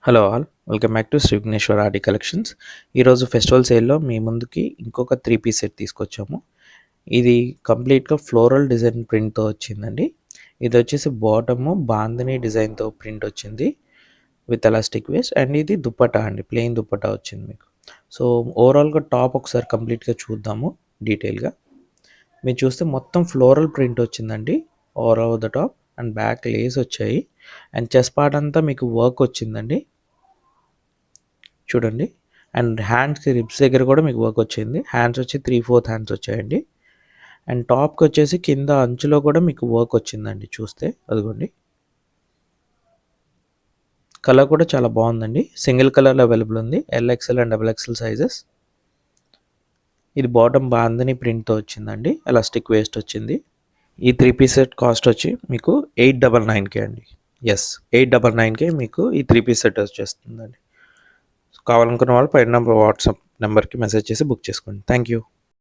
Hello all, welcome back to Shri Vighneshwara Arti collections. ఈరోజు festival సేల్లో మీ ముందుకి ఇంకొక 3 పీస్ సెట్ తీసుకొచ్చాము. ఇది కంప్లీట్గా ఫ్లోరల్ డిజైన్ ప్రింట్తో వచ్చిందండి. ఇది వచ్చేసి బాటము బాందిని డిజైన్తో ప్రింట్ వచ్చింది విత్ ఎలాస్టిక్ వేస్ట్, అండ్ ఇది దుప్పటా అండి, ప్లెయిన్ దుప్పటా వచ్చింది మీకు. సో ఓవరాల్గా టాప్ ఒకసారి కంప్లీట్గా చూద్దాము డీటెయిల్గా. మీరు చూస్తే మొత్తం ఫ్లోరల్ ప్రింట్ వచ్చిందండి over over the top, and back lace వచ్చాయి, అండ్ చెస్ట్ పార్ట్ అంతా మీకు వర్క్ వచ్చిందండి చూడండి. అండ్ హ్యాండ్స్కి రిబ్స్ దగ్గర కూడా మీకు వర్క్ వచ్చింది. హ్యాండ్స్ వచ్చి 3/4 హ్యాండ్స్ వచ్చాయండి. అండ్ టాప్కి వచ్చేసి కింద అంచులో కూడా మీకు వర్క్ వచ్చిందండి. చూస్తే అదిగోండి, కలర్ కూడా చాలా బాగుందండి. సింగిల్ కలర్లో అవైలబుల్ ఉంది, LXL అండ్ XXL సైజెస్. ఇది బాటమ్ బాందని ప్రింట్తో వచ్చిందండి, ఎలాస్టిక్ వేస్ట్ వచ్చింది. ఈ 3 పీస్ సెట్ కాస్ట్ వచ్చి మీకు 899K అండి. ఎస్, 899K మీకు ఈ 3 పీస్ సెట్ వచ్చేస్తుందండి. కావాలనుకున్న వాళ్ళు పైన వాట్సాప్ నెంబర్కి మెసేజ్ చేసి బుక్ చేసుకోండి. Thank you.